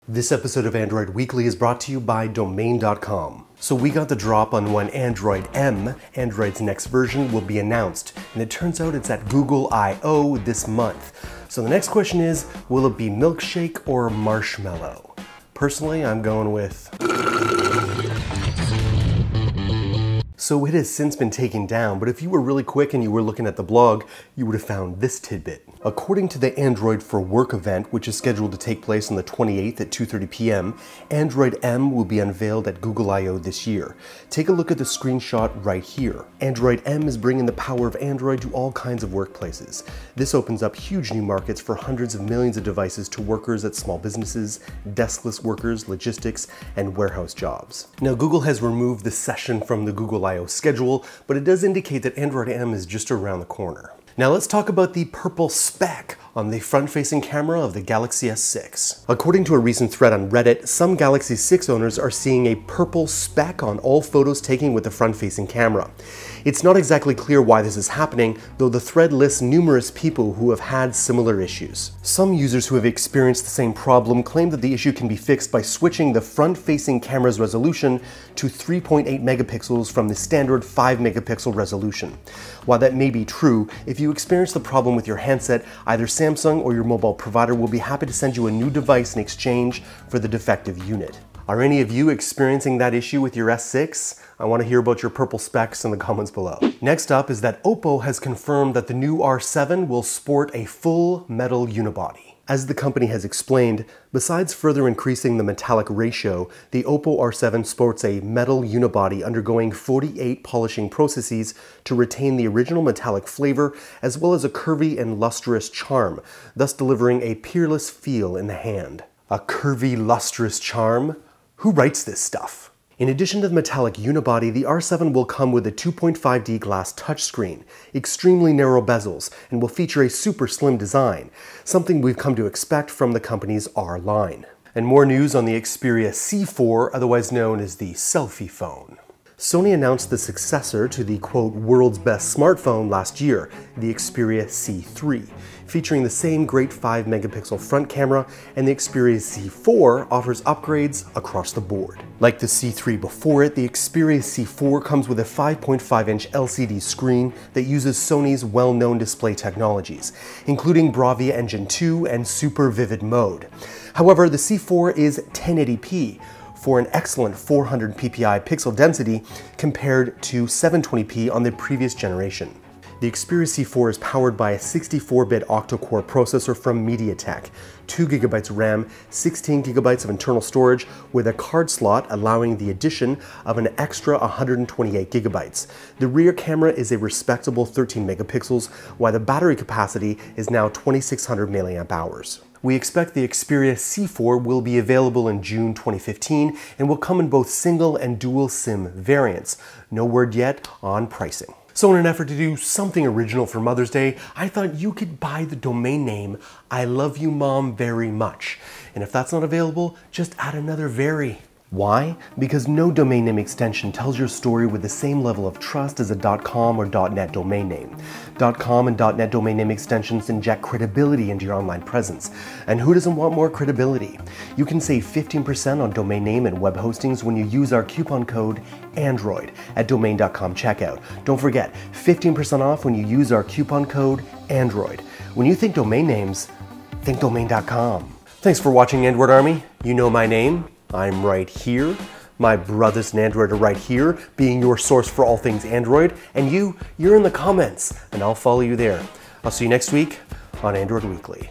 This episode of Android Weekly is brought to you by Domain.com. So we got the drop on when Android M, Android's next version, will be announced, and it turns out it's at Google I/O this month. So the next question is, will it be milkshake or marshmallow? Personally, I'm going with... So it has since been taken down, but if you were really quick and you were looking at the blog, you would have found this tidbit. According to the Android for Work event, which is scheduled to take place on the 28th at 2:30 p.m., Android M will be unveiled at Google I/O this year. Take a look at the screenshot right here. Android M is bringing the power of Android to all kinds of workplaces. This opens up huge new markets for hundreds of millions of devices to workers at small businesses, deskless workers, logistics, and warehouse jobs. Now, Google has removed the session from the Google I/O schedule, but it does indicate that Android M is just around the corner. Now let's talk about the purple speck on the front-facing camera of the Galaxy S6. According to a recent thread on Reddit, some Galaxy 6 owners are seeing a purple speck on all photos taken with the front-facing camera. It's not exactly clear why this is happening, though the thread lists numerous people who have had similar issues. Some users who have experienced the same problem claim that the issue can be fixed by switching the front-facing camera's resolution to 3.8 megapixels from the standard 5 megapixel resolution. While that may be true, if you experience the problem with your handset, either Samsung or your mobile provider will be happy to send you a new device in exchange for the defective unit. Are any of you experiencing that issue with your S6? I want to hear about your purple specks in the comments below. Next up is that Oppo has confirmed that the new R7 will sport a full metal unibody. As the company has explained, besides further increasing the metallic ratio, the Oppo R7 sports a metal unibody undergoing 48 polishing processes to retain the original metallic flavor as well as a curvy and lustrous charm, thus delivering a peerless feel in the hand. A curvy, lustrous charm? Who writes this stuff? In addition to the metallic unibody, the R7 will come with a 2.5D glass touchscreen, extremely narrow bezels, and will feature a super slim design, something we've come to expect from the company's R line. And more news on the Xperia C4, otherwise known as the selfie phone. Sony announced the successor to the, quote, world's best smartphone last year, the Xperia C3, featuring the same great 5 megapixel front camera, and the Xperia C4 offers upgrades across the board. Like the C3 before it, the Xperia C4 comes with a 5.5-inch LCD screen that uses Sony's well-known display technologies, including Bravia Engine 2 and Super Vivid Mode. However, the C4 is 1080p, for an excellent 400 ppi pixel density compared to 720p on the previous generation. The Xperia C4 is powered by a 64-bit octa-core processor from MediaTek, 2 GB RAM, 16 GB of internal storage, with a card slot allowing the addition of an extra 128 GB. The rear camera is a respectable 13 megapixels, while the battery capacity is now 2600 mAh. We expect the Xperia C4 will be available in June 2015 and will come in both single and dual SIM variants. No word yet on pricing. So in an effort to do something original for Mother's Day, I thought you could buy the domain name I love you mom very much. And if that's not available, just add another very. Why? Because no domain name extension tells your story with the same level of trust as a .com or .net domain name. .com and .net domain name extensions inject credibility into your online presence. And who doesn't want more credibility? You can save 15% on domain name and web hostings when you use our coupon code ANDROID at domain.com checkout. Don't forget, 15% off when you use our coupon code ANDROID. When you think domain names, think domain.com. Thanks for watching, Android Army. You know my name. I'm right here. My brothers in Android are right here, being your source for all things Android. And you're in the comments, and I'll follow you there. I'll see you next week on Android Weekly.